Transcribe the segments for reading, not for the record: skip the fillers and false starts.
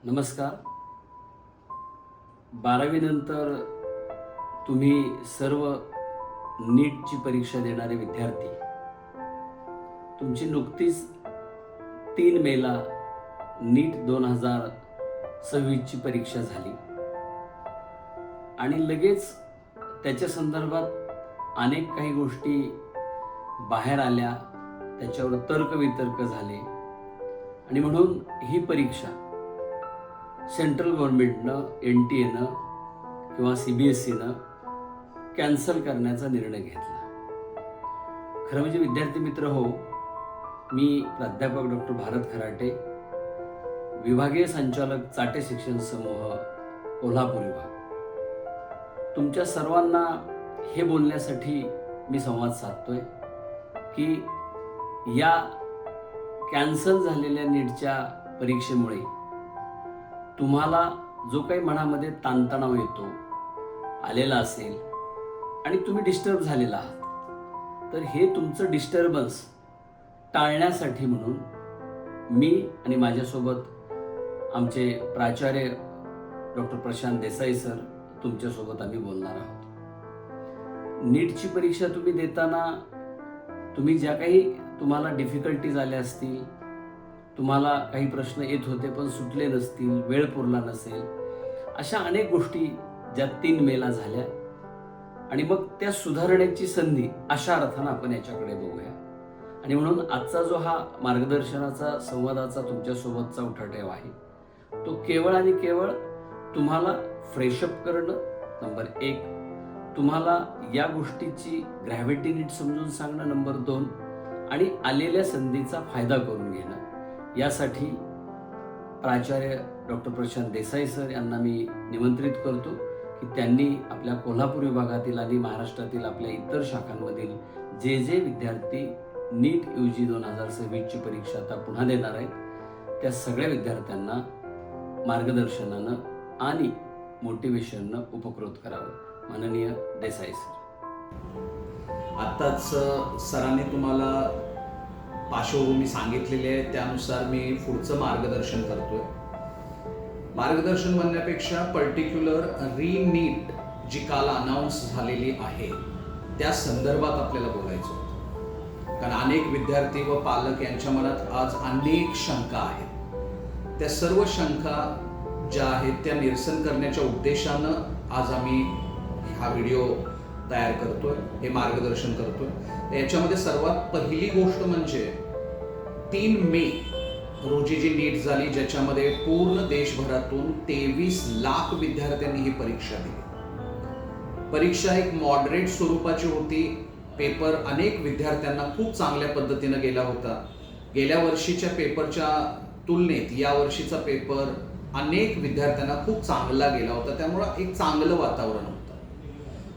नमस्कार. 12वी नंतर तुम्ही सर्व नीटची परीक्षा देणारे विद्यार्थी, तुमची नुकतीच 3 मेला नीट 2026ची परीक्षा झाली आणि लगेच त्याच्या संदर्भात अनेक काही गोष्टी बाहेर आल्या, त्याच्यावर तर्कवितर्क झाले आणि म्हणून ही परीक्षा सेंट्रल गव्हर्नमेंटनं, NTAनं किंवा CBSEनं कॅन्सल करण्याचा निर्णय घेतला. खरं म्हणजे विद्यार्थी मित्र हो, मी प्राध्यापक डॉक्टर भारत खराटे, विभागीय संचालक चाटे शिक्षण समूह, कोल्हापूर विभाग, तुमच्या सर्वांना हे बोलण्यासाठी मी संवाद साधतोय की या कॅन्सल झालेल्या नीटच्या परीक्षेमुळे तुम्हाला जो काही मनामध्ये ताणतणाव येतो, आलेला असेल आणि तुम्ही डिस्टर्ब झालेला आहात, तर हे तुमचं डिस्टर्बन्स टाळण्यासाठी म्हणून मी आणि माझ्यासोबत आमचे प्राचार्य डॉक्टर प्रशांत देसाई सर तुमच्यासोबत आम्ही बोलणार आहोत. नीटची परीक्षा तुम्ही देताना तुम्ही ज्या काही तुम्हाला डिफिकल्टीज आल्या असतील, तुम्हाला काही प्रश्न येत होते पण सुटले नसतील, वेळ पुरला नसेल, अशा अनेक गोष्टी ज्या 3 मेला झाल्या आणि मग त्या सुधारण्याची संधी, अशा अर्थानं आपण याच्याकडे बघूया. आणि म्हणून आजचा जो हा मार्गदर्शनाचा, संवादाचा तुमच्यासोबतचा उठाठेव आहे, तो केवळ आणि केवळ तुम्हाला फ्रेशअप करणं, नंबर 1, तुम्हाला या गोष्टीची ग्रॅव्हिटी नीट समजून सांगणं, नंबर 2, आणि आलेल्या संधीचा फायदा करून घेणं, यासाठी प्राचार्य डॉक्टर प्रशांत देसाई सर यांना मी निमंत्रित करतो की त्यांनी आपल्या कोल्हापूर विभागातील आणि महाराष्ट्रातील आपल्या इतर शाखांमधील जे विद्यार्थी नीट UG 2026ची परीक्षा आता पुन्हा देणार आहेत, त्या सगळ्या विद्यार्थ्यांना मार्गदर्शनानं आणि मोटिवेशननं उपकृत करावं. माननीय देसाई सर. आत्ताच सरांनी तुम्हाला पार्श्वभूमी सांगितलेली आहे, त्यानुसार मी पुढचं मार्गदर्शन करतोय. मार्गदर्शन म्हणण्यापेक्षा पर्टिक्युलर नीट जी काल अनाऊन्स झालेली आहे त्या संदर्भात आपल्याला बोलायचं होतं. कारण अनेक विद्यार्थी व पालक यांच्या मनात आज अनेक शंका आहेत. त्या सर्व शंका ज्या आहेत त्या निरसन करण्याच्या उद्देशानं आज आम्ही हा व्हिडिओ तयार करतोय, हे मार्गदर्शन करतोय. याच्यामध्ये सर्वात पहिली गोष्ट म्हणजे 3 मे रोजी जी नीट झाली, ज्याच्यामध्ये पूर्ण देशभरातून 23 लाख विद्यार्थ्यांनी ही परीक्षा दिली. परीक्षा एक मॉडरेट स्वरूपाची होती. पेपर अनेक विद्यार्थ्यांना खूप चांगल्या पद्धतीनं गेला होता. गेल्या वर्षीच्या पेपरच्या तुलनेत या वर्षीचा पेपर अनेक विद्यार्थ्यांना खूप चांगला गेला होता. त्यामुळं एक चांगलं वातावरण होतं.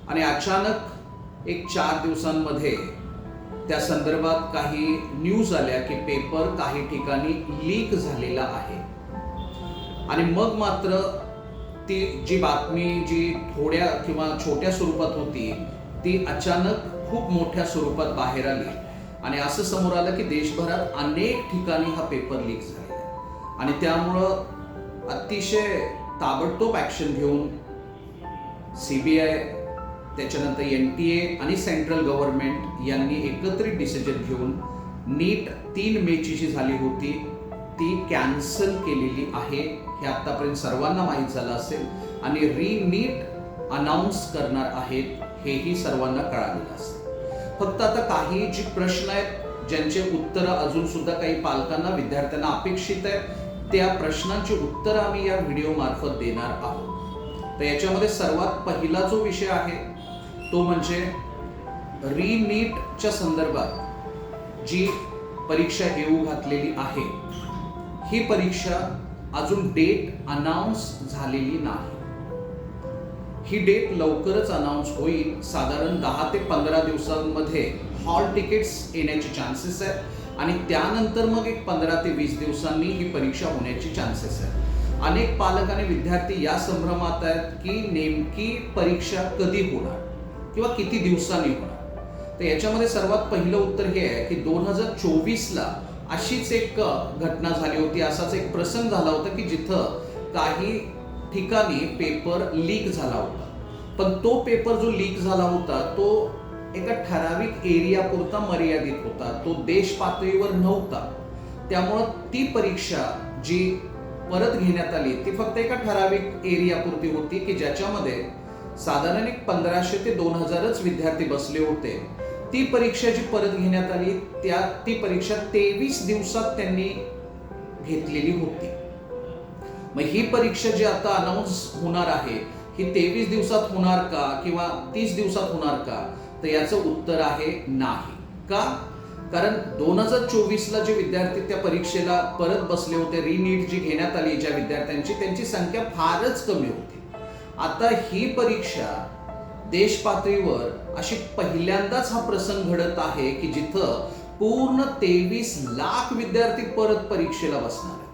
आणि अचानक एक 4 दिवसांमध्ये त्या संदर्भात काही न्यूज आल्या की पेपर काही ठिकाणी लीक झालेला आहे. आणि मग मात्र ती जी बातमी जी थोड्या किंवा छोट्या स्वरूपात होती, ती अचानक खूप मोठ्या स्वरूपात बाहेर आली आणि असं समोर आलं की देशभरात अनेक ठिकाणी हा पेपर लीक झालेला आहे. आणि त्यामुळं अतिशय ताबडतोब ॲक्शन घेऊन CBI, त्याच्यानंतर NTA आणि सेंट्रल गव्हर्नमेंट यांनी एकत्रित डिसिजन घेऊन नीट 3 मेची जी झाली होती ती कॅन्सल केलेली आहे. हे आतापर्यंत सर्वांना माहीत झालं असेल आणि नीट अनाऊन्स करणार आहेत हेही सर्वांना कळालेलं असेल. फक्त आता काही जी प्रश्न आहेत ज्यांचे उत्तरं अजून सुद्धा काही पालकांना, विद्यार्थ्यांना अपेक्षित आहेत, त्या प्रश्नांची उत्तरं आम्ही या व्हिडिओ मार्फत देणार आहोत. तर याच्यामध्ये सर्वात पहिला जो विषय आहे तो म्हणजे नीटच्या संदर्भात जी परीक्षा येऊ घातलेली आहे, ही परीक्षा अजून डेट अनाऊन्स झालेली नाही. ही डेट लवकरच अनाऊन्स होईल. साधारण 10 ते 15 दिवसांमध्ये हॉल तिकीट्स येण्याचे चान्सेस आहेत आणि त्यानंतर मग एक 15 ते 20 दिवसांनी ही परीक्षा होण्याची चान्सेस आहेत. अनेक पालक आणि विद्यार्थी या संभ्रमात आहेत की नेमकी परीक्षा कधी होणार किंवा किती दिवसांनी होणार. तर याच्यामध्ये सर्वात पहिलं उत्तर हे आहे की 2024ला अशीच एक घटना झाली होती, असाच एक प्रसंग झाला होता की जिथं काही ठिकाणी पेपर लीक झाला होता. पण तो पेपर जो लीक झाला होता तो एका ठराविक एरिया पुरता मर्यादित होता, तो देश पातळीवर नव्हता. त्यामुळं ती परीक्षा जी परत घेण्यात आली ती फक्त एका ठराविक एरिया पुरती होती की ज्याच्यामध्ये साधारण एक 1500 ते 2000च विद्यार्थी बसले होते. ती परीक्षा जी परत घेण्यात आली ती परीक्षा 23 दिवसात त्यांनी घेतलेली होती. मग ही परीक्षा जी आता अनाऊन्स होणार आहे ही 23 दिवसात होणार का किंवा 30 दिवसात होणार का, तर याचं उत्तर आहे नाही. का? कारण 2024ला जे विद्यार्थी त्या परीक्षेला परत बसले होते, रिनीट जी घेण्यात आली ज्या विद्यार्थ्यांची, त्यांची संख्या फारच कमी होती. आता ही परीक्षा देश पातळीवर अशी पहिल्यांदाच हा प्रसंग घडत आहे की जिथं पूर्ण 23 लाख विद्यार्थी परत परीक्षेला बसणार आहे.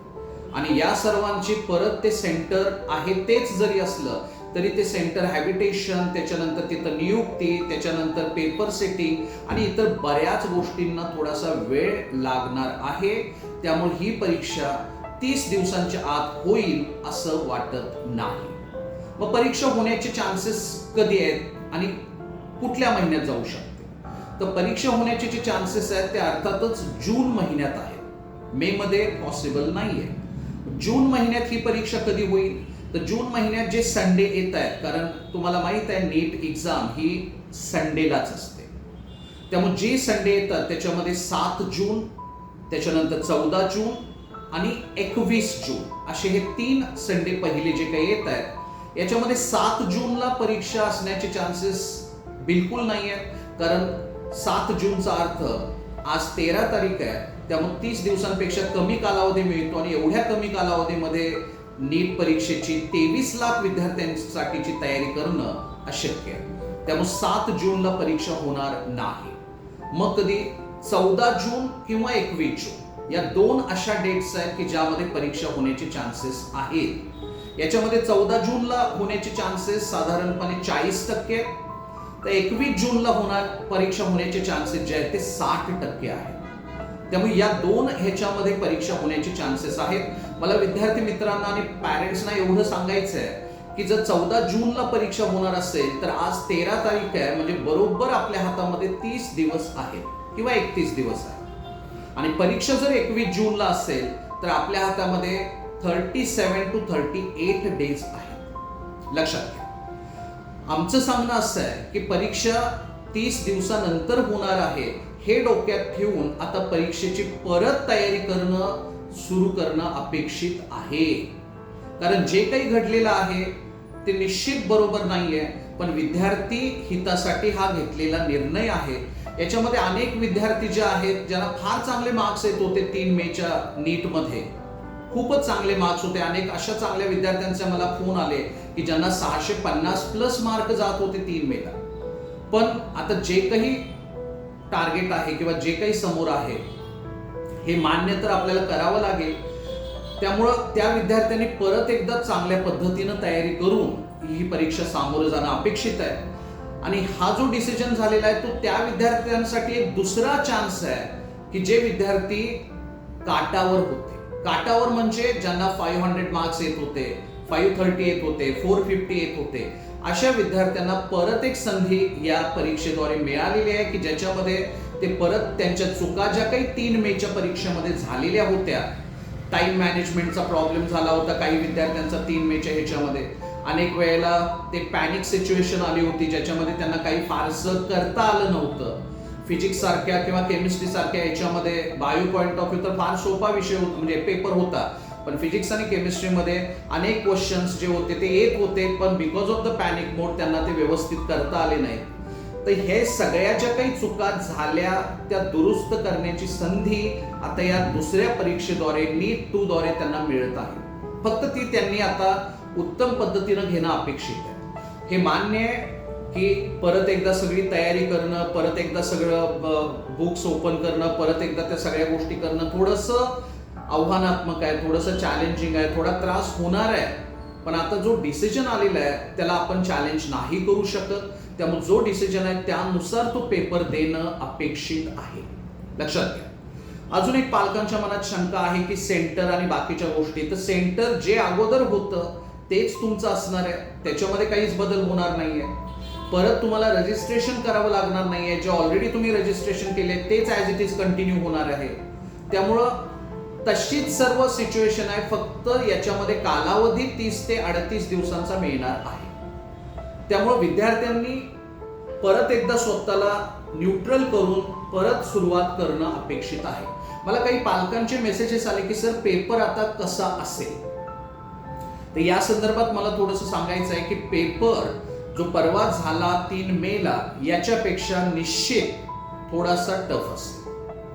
आणि या सर्वांची परत ते सेंटर आहे तेच जरी असलं तरी ते सेंटर हॅबिटेशन, त्याच्यानंतर तिथं नियुक्ती, त्याच्यानंतर पेपर सेटिंग आणि इतर बऱ्याच गोष्टींना थोडासा वेळ लागणार आहे. त्यामुळे ही परीक्षा 30 दिवसांच्या आत होईल असं वाटत नाही. मग परीक्षा होण्याचे चान्सेस कधी आहेत आणि कुठल्या महिन्यात जाऊ शकते? तर परीक्षा होण्याचे जे चान्सेस आहेत ते अर्थातच जून महिन्यात आहेत. मे मध्ये पॉसिबल नाहीये. जून महिन्यात ही परीक्षा कधी होईल? तर जून महिन्यात जे संडे येत आहेत, कारण तुम्हाला माहित आहे नीट एक्झाम ही संडेलाच असते. त्यामुळे जे संडे येतात त्याच्यामध्ये 7 जून, त्याच्यानंतर 14 जून आणि 21 जून असे हे 3 संडे पहिले जे काही येत आहेत. याच्यामध्ये 7 जूनला परीक्षा असण्याचे चान्सेस बिलकुल नाही आहेत, कारण 7 जूनचा अर्थ आज 13 तारीख आहे. त्यामुळे 30 दिवसांपेक्षा कमी कालावधी मिळतो आणि एवढ्या कमी कालावधीमध्ये नीट परीक्षेची 23 लाख विद्यार्थ्यांसाठीची तयारी करणं अशक्य आहे. त्यामुळे 7 जूनला परीक्षा होणार नाही. मग कधी 14 जून किंवा 21 जून या 2 अशा डेट्स आहेत की ज्यामध्ये परीक्षा होण्याचे चान्सेस आहेत. याच्यामध्ये 14 जूनला होण्याचे चान्सेस साधारणपणे 40% आहेत. तर 21 जूनला परीक्षा होण्याचे चान्सेस जे आहेत ते 60% आहेत. त्यामुळे या 2 ह्याच्यामध्ये परीक्षा होण्याचे चान्सेस आहेत. मला विद्यार्थी मित्रांना आणि पॅरेंट्सना एवढं सांगायचं आहे की जर 14 जूनला परीक्षा होणार असेल तर आज 13 तारीख आहे, म्हणजे बरोबर आपल्या हातामध्ये 30 दिवस आहेत किंवा 31 दिवस आहेत. आणि परीक्षा जर 21 जूनला असेल तर आपल्या हातामध्ये 37 to 38 डेज आहेत. लक्षात घ्या. आमचं सांगणं असं आहे की परीक्षा 30 दिवसानंतर होणार आहे हे डोक्यात ठेवून आता परीक्षेची परत तयारी करणं सुरू करणं अपेक्षित आहे. कारण जे काही घडलेलं आहे ते निश्चित बरोबर नाहीये, पण विद्यार्थी हितासाठी हा घेतलेला निर्णय आहे. याच्यामध्ये अनेक विद्यार्थी जे आहेत ज्यांना फार चांगले मार्क्स येत होते 3 मेच्या नीटमध्ये, खूपच चांगले मार्क्स होते. अनेक अशा चांगल्या विद्यार्थ्यांचे मला फोन आले की ज्यांना 650+ मार्क जात होते 3 मेला. पण आता जे काही टार्गेट आहे किंवा जे काही समोर आहे हे मान्य तर आपल्याला करावं लागेल. त्यामुळं त्या विद्यार्थ्यांनी परत एकदा चांगल्या पद्धतीनं तयारी करून ही परीक्षा सामोरं जाणं अपेक्षित आहे. आणि हा जो डिसिजन झालेला आहे तो त्या विद्यार्थ्यांसाठी एक दुसरा चान्स आहे की जे विद्यार्थी काटावर होते. काटावर म्हणजे ज्यांना 500 मार्क्स येत होते, 530 येत होते, 450 येत होते, अशा विद्यार्थ्यांना परत एक संधी या परीक्षेद्वारे मिळालेली आहे की ज्याच्यामध्ये ते परत त्यांच्या चुका ज्या काही 3 मेच्या परीक्षेमध्ये झालेल्या होत्या, टाइम मॅनेजमेंटचा प्रॉब्लेम झाला होता काही विद्यार्थ्यांचा 3 मेच्या ह्याच्यामध्ये. अनेक वेळेला ते पॅनिक सिच्युएशन आली होती ज्याच्यामध्ये त्यांना काही फारसं करता आलं नव्हतं. फिजिक्स सारख्या किंवा केमिस्ट्री सारख्या याच्यामध्ये बायो पॉइंट ऑफ व्ह्यू तर फार सोपा विषय होता, म्हणजे पेपर होता. पण फिजिक्स आणि केमिस्ट्रीमध्ये अनेक क्वेश्चन्स जे होते ते येत होते, पण बिकॉज ऑफ द पॅनिक मोड त्यांना ते व्यवस्थित करता आले नाहीत. तर हे सगळ्या ज्या काही चुका झाल्या त्या दुरुस्त करण्याची संधी आता या दुसऱ्या परीक्षेद्वारे नीट 2 द्वारे त्यांना मिळत आहे. फक्त ती त्यांनी आता उत्तम पद्धतीनं घेणं अपेक्षित आहे. हे मान्य आहे की परत एकदा सगळी तयारी करणं, परत एकदा सगळं बुक्स ओपन करणं, परत एकदा त्या सगळ्या गोष्टी करणं थोडंसं आव्हानात्मक आहे, थोडंसं चॅलेंजिंग आहे, थोडा त्रास होणार आहे. पण आता जो डिसिजन आलेला आहे त्याला आपण चॅलेंज नाही करू शकत. त्यामुळे जो डिसिजन आहे त्यानुसार तो पेपर देणं अपेक्षित आहे. लक्षात घ्या. अजून एक पालकांच्या मनात शंका आहे की सेंटर आणि बाकीच्या गोष्टी. तर सेंटर जे अगोदर होतं तेच तुमचं असणार आहे, त्याच्यामध्ये काहीच बदल होणार नाहीये. परत तुम्हाला रजिस्ट्रेशन करावं लागणार नाहीये. जे ऑलरेडी तुम्ही रजिस्ट्रेशन केले तेच ॲज इट इज कंटिन्यू होणार आहे. त्यामुळं तशीच सर्व सिच्युएशन आहे, फक्त याच्यामध्ये कालावधी 30 ते 38 दिवसांचा मिळणार आहे. त्यामुळं विद्यार्थ्यांनी परत एकदा स्वतःला न्यूट्रल करून परत सुरुवात करणं अपेक्षित आहे. मला काही पालकांचे मेसेजेस आले की सर पेपर आता कसा असेल. तर या संदर्भात मला थोडंसं सांगायचं आहे की पेपर जो परवा झाला 3 मेला याच्यापेक्षा निश्चित थोडासा टफ असेल.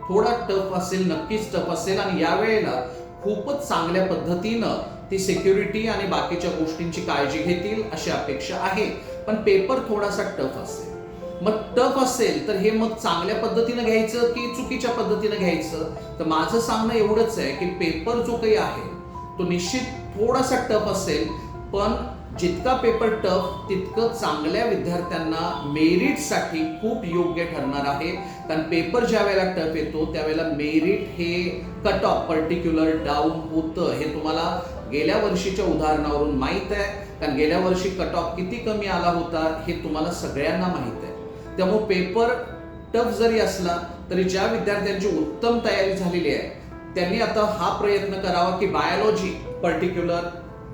थोडा टफ असेल, नक्कीच टफ असेल. आणि यावेळेला खूपच चांगल्या पद्धतीनं ती सिक्युरिटी आणि बाकीच्या गोष्टींची काळजी घेतील अशी अपेक्षा आहे. पण पेपर थोडासा टफ असेल. मग टफ असेल तर हे मग चांगल्या पद्धतीनं घ्यायचं की चुकीच्या पद्धतीनं घ्यायचं. तर माझं सांगणं एवढंच आहे की पेपर जो काही आहे तो निश्चित थोडासा टफ असेल, पण जितका पेपर टफ तितकं चांगल्या विद्यार्थ्यांना मेरिटसाठी खूप योग्य ठरणार आहे. कारण पेपर ज्या वेळेला टफ येतो त्यावेळेला मेरिट हे कट ऑफ पर्टिक्युलर डाऊन होतं. हे तुम्हाला गेल्या वर्षीच्या उदाहरणावरून माहीत आहे. कारण गेल्या वर्षी कट ऑफ किती कमी आला होता हे तुम्हाला सगळ्यांना माहीत आहे. त्यामुळे पेपर टफ जरी असला तरी ज्या विद्यार्थ्यांची उत्तम तयारी झालेली आहे त्यांनी आता हा प्रयत्न करावा की बायोलॉजी पर्टिक्युलर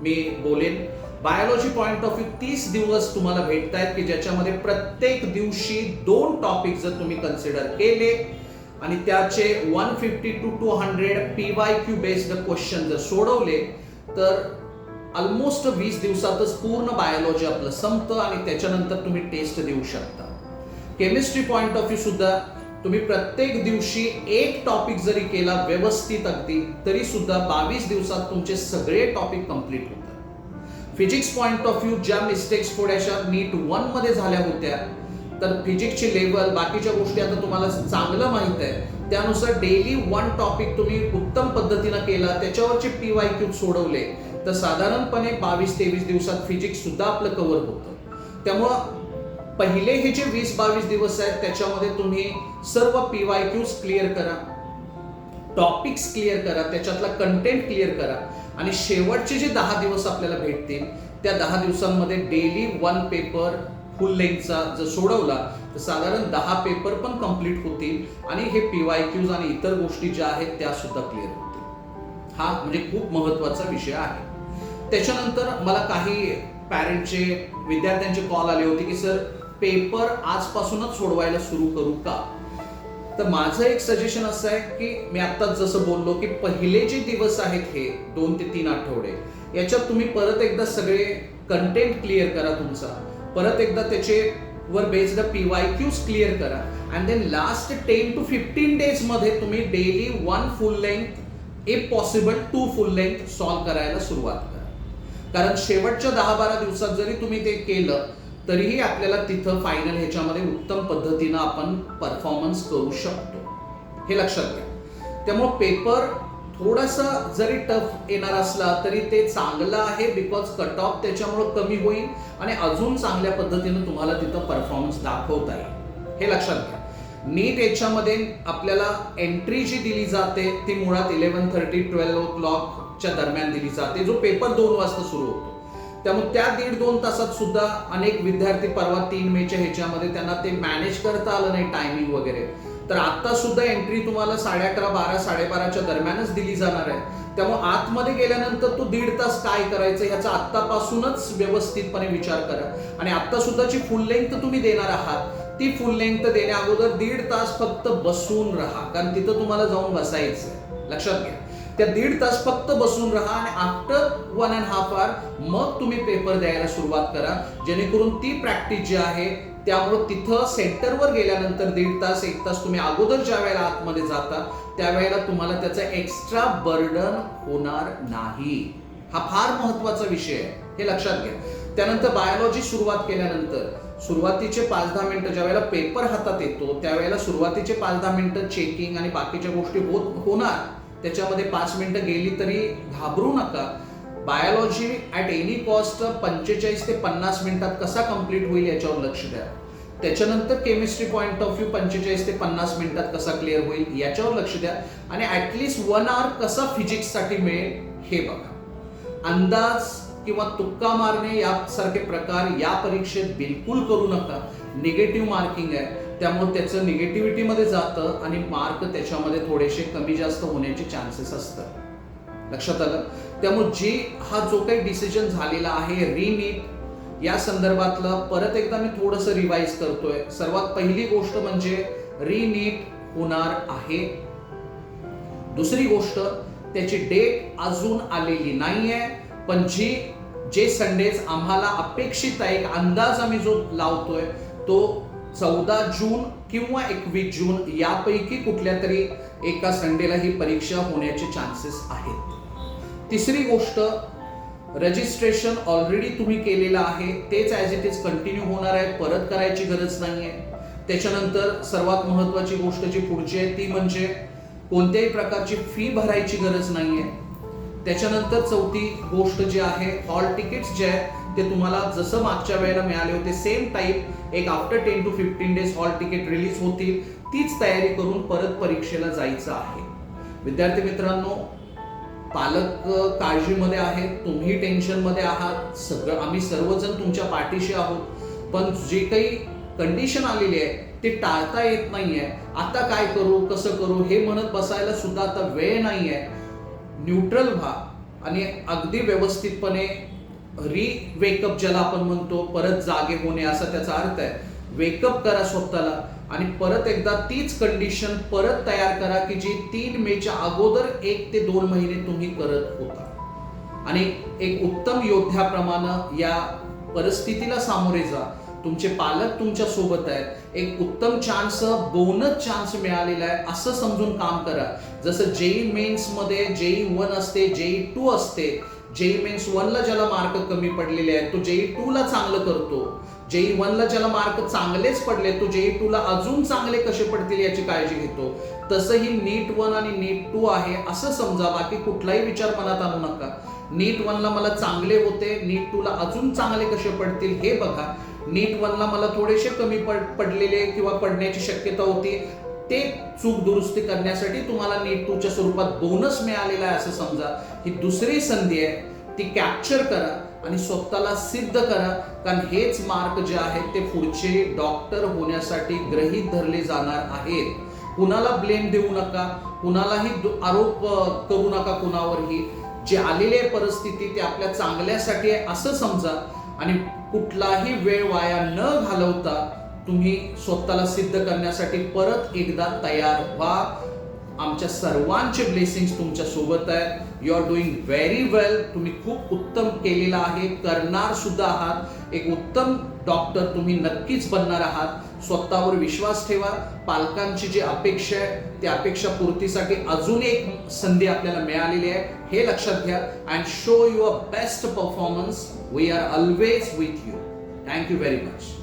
मी बोलेन, बायोलॉजी पॉइंट ऑफ व्ह्यू 30 दिवस तुम्हाला भेटतायत की ज्याच्यामध्ये प्रत्येक दिवशी 2 टॉपिक जर तुम्ही कन्सिडर केले आणि त्याचे 150 to 200 PYQ बेस्ड क्वेश्चन जर सोडवले तर ऑलमोस्ट 20 दिवसातच पूर्ण बायोलॉजी आपलं संपतं आणि त्याच्यानंतर तुम्ही टेस्ट देऊ शकता. केमिस्ट्री पॉइंट ऑफ व्ह्यू सुद्धा तुम्ही प्रत्येक दिवशी 1 टॉपिक जरी केला व्यवस्थित अगदी तरी सुद्धा 22 दिवसात तुमचे सगळे टॉपिक कंप्लीट होतात. फिजिक्स पॉइंट ऑफ व्ह्यू ज्या मिस्टेक्स थोड्याशा नीट 1 मध्ये झाल्या होत्या तर फिजिक्सची लेवल बाकीच्या गोष्टी आता तुम्हाला चांगलं माहित आहे. त्यानुसार डेली 1 टॉपिक तुम्ही उत्तम पद्धतीनं केला, त्याच्यावरचे PYQ सोडवले तर साधारणपणे 22-23 दिवसात फिजिक्स सुद्धा आपलं कव्हर होतं. त्यामुळं पहिले हे जे 20-22 दिवस आहेत त्याच्यामध्ये तुम्ही सर्व PYQs क्लिअर करा, टॉपिक्स क्लिअर करा, त्याच्यातला कंटेंट क्लिअर करा आणि शेवटचे जे 10 दिवस आपल्याला भेटतील त्या 10 दिवसांमध्ये डेली 1 पेपर फुल लेंथचा जर सोडवला तर साधारण 10 पेपर पण कंप्लीट होतील आणि हे PYQs आणि इतर गोष्टी ज्या आहेत त्या सुद्धा क्लिअर होतील. हा म्हणजे खूप महत्वाचा विषय आहे. त्याच्यानंतर मला काही पॅरेंटचे विद्यार्थ्यांचे कॉल आले होते की सर पेपर आजपासूनच सोडवायला सुरू करू का. तर माझं एक सजेशन असं आहे की मी आत्ताच जसं बोललो की पहिले जे दिवस आहेत हे 2 ते 3 आठवडे याच्यात तुम्ही परत एकदा सगळे कंटेंट क्लिअर करा तुमचा, परत एकदा त्याचे वर बेस्ड PYQs क्लिअर करा and then last 10 to 15 days मध्ये तुम्ही daily 1 full length if possible 2 full length solve करायला सुरुवात करा. कारण शेवटच्या 10-12 दिवसात जरी तुम्ही ते केलं तरीही आपल्याला तिथं फायनल ह्याच्यामध्ये उत्तम पद्धतीनं आपण परफॉर्मन्स करू शकतो. हे लक्षात घ्या. त्यामुळे पेपर थोडासा जरी टफ येणार असला तरी ते चांगलं आहे बिकॉज कट ऑफ त्याच्यामुळे कमी होईल आणि अजून चांगल्या पद्धतीनं तुम्हाला तिथं परफॉर्मन्स दाखवता येईल. हे लक्षात घ्या. नीट याच्यामध्ये आपल्याला एंट्री जी दिली जाते ती मुळात 11:30-12 o'clockच्या दरम्यान दिली जाते, जो पेपर 2 वाजता सुरू होतो. त्यामुळे त्या 1.5-2 तासात सुद्धा अनेक विद्यार्थी परवा 3 मेच्या ह्याच्यामध्ये त्यांना ते मॅनेज करता आलं नाही टायमिंग वगैरे. तर आता सुद्धा एंट्री तुम्हाला 11:30, 12, 12:30च्या दरम्यानच दिली जाणार आहे. त्यामुळे आतमध्ये गेल्यानंतर तो 1.5 तास काय करायचं ह्याचा आत्तापासूनच व्यवस्थितपणे विचार करा. आणि आता सुद्धाची फुल लेंथ तुम्ही देणार आहात ती फुल लेंथ देण्या अगोदर 1.5 तास फक्त बसून राहा, कारण तिथं तुम्हाला जाऊन बसायचं. लक्षात घ्या. त्या 1.5 तास फक्त बसून राहा आणि आफ्टर 1.5 hour मग तुम्ही पेपर द्यायला सुरुवात करा, जेणेकरून ती प्रॅक्टिस जी आहे त्यामुळे तिथं सेंटरवर गेल्यानंतर 1.5 तास 1 तास तुम्ही अगोदर ज्या वेळेला आतमध्ये जाता त्यावेळेला तुम्हाला त्याचा एक्स्ट्रा बर्डन होणार नाही. हा फार महत्वाचा विषय आहे, हे लक्षात घ्या. त्यानंतर बायोलॉजी सुरुवात केल्यानंतर सुरुवातीचे 5-10 मिनिटं ज्या वेळेला पेपर हातात येतो त्यावेळेला सुरुवातीचे 5-10 मिनिटं चेकिंग आणि बाकीच्या गोष्टी होणार. त्याच्यामध्ये 5 मिनिटं गेली तरी घाबरू नका. बायोलॉजी ॲट एनी कॉस्ट 45 ते 50 मिनिटात कसा कम्प्लीट होईल याच्यावर लक्ष द्या. त्याच्यानंतर केमिस्ट्री पॉईंट ऑफ व्ह्यू 45 ते 50 मिनिटात कसा क्लिअर होईल याच्यावर लक्ष द्या. आणि ॲटलिस्ट 1 आवर कसा फिजिक्ससाठी मिळेल हे बघा. अंदाज किंवा तुक्का मारणे यासारखे प्रकार या परीक्षेत बिलकुल करू नका. निगेटिव्ह मार्किंग आहे, त्यामुळे त्याचं निगेटिव्हिटीमध्ये जातं आणि मार्क त्याच्यामध्ये थोडेसे कमी जास्त होण्याचे चान्सेस असतात. लक्षात आलं. त्यामुळे हा जो काही डिसिजन झालेला आहे रिनीट या संदर्भातलं परत एकदा मी थोडंसं रिवाइज करतोय. सर्वात पहिली गोष्ट म्हणजे रिनीट होणार आहे. दुसरी गोष्ट त्याची डेट अजून आलेली नाहीये, पण जे संडेज आम्हाला अपेक्षित आहे, एक अंदाज आम्ही जो लावतोय तो 14 जून किंवा 21 जून यापैकी कुठल्या तरी एका संडेला ही परीक्षा होण्याचे चान्सेस आहेत. तिसरी गोष्ट, रजिस्ट्रेशन ऑलरेडी तुम्ही केलेलं आहे, तेच ॲज इट इज कंटिन्यू होणार आहे, परत करायची गरज नाहीये. त्याच्यानंतर सर्वात महत्वाची गोष्ट जी पुढची आहे ती म्हणजे कोणत्याही प्रकारची फी भरायची गरज नाहीये. त्याच्यानंतर चौथी गोष्ट जी आहे, हॉल तिकीट्स जे आहेत ते तुम्हाला जसं मागच्या वेळेला मिळाले होते सेम टाईप एक after 10 to 15 days hall ticket release होतील. तीच तयारी करून परत परीक्षेला जायचं आहे. विद्यार्थी मित्रांनो, पालक काळजीमध्ये आहेत, तुम्ही टेन्शनमध्ये आहात, आम्ही सर्वजण तुमच्या पाठीशी आहोत. पण जे काही कंडिशन आलेली आहे ते टाळता येत नाहीये. आता काय करू, कसं करू हे म्हणत बसायला सुद्धा आता वेळ नाहीये. न्यूट्रल व्हा आणि अगदी व्यवस्थितपणे वेकअप ज्याला आपण म्हणतो, परत जागे होणे असा त्याचा अर्थ आहे. वेकअप करा स्वतःला आणि परत एकदा तीच कंडिशन परत तयार करा की जी 3 मेच्या अगोदर 1 ते 2 महिने तुम्ही करत होता. आणि एक उत्तम योद्ध्याप्रमाणे या परिस्थितीला सामोरे जा. तुमचे पालक तुमच्या सोबत आहेत. एक उत्तम चान्स, बोनस चान्स मिळालेला आहे असं समजून काम करा. जसं जेई मेन्स मध्ये जेई 1 असते, जेई 2 असते. जेई मेन्स 1 ला ज्याला मार्क कमी पडलेले आहेत तो जेई 2 ला चांगलं करतो. जेई 1 ला ज्याला मार्क चांगलेच पडले तो जेई 2 ला अजून चांगले कसे पडतील याची काळजी घेतो. तसंही नीट 1 आणि नीट 2 आहे असं समजा. बाकी कुठलाही विचार मनात आणू नका. नीट 1 ला मला चांगले होते, नीट 2 ला अजून चांगले कसे पडतील हे बघा. नीट 1 ला मला थोडेसे कमी पडलेले किंवा पडण्याची शक्यता होती, ते चूक दुरुस्ती करण्यासाठी तुम्हाला नीट 2 च्या स्वरूपात बोनस मिळालेला आहे असं समजा. ही दुसरी संधी आहे, ती कॅप्चर करा आणि स्वतःला सिद्ध करा. कारण हेच मार्क जे आहेत ते पुढचे डॉक्टर होण्यासाठी गृहीत धरले जाणार आहेत. कुणाला ब्लेम देऊ नका, कुणालाही आरोप करू नका कुणावरही. जे आलेली आहे परिस्थिती ते आपल्या चांगल्यासाठी आहे असं समजा आणि कुठलाही वेळ वाया न घालवता तुम्ही स्वतःला सिद्ध करण्यासाठी परत एकदा तयार व्हा. आमच्या सर्वांचे ब्लेसिंग्स तुमच्या सोबत आहेत. यू आर डुईंग व्हेरी वेल. तुम्ही खूप उत्तम केलेलं आहे, करणार सुद्धा आहात. एक उत्तम डॉक्टर तुम्ही नक्कीच बनणार आहात. स्वतःवर विश्वास ठेवा. पालकांची जी अपेक्षा आहे त्या अपेक्षा पूर्तीसाठी अजून एक संधी आपल्याला मिळालेली आहे हे लक्षात घ्या. And show your best performance. We are always with you. Thank you very much.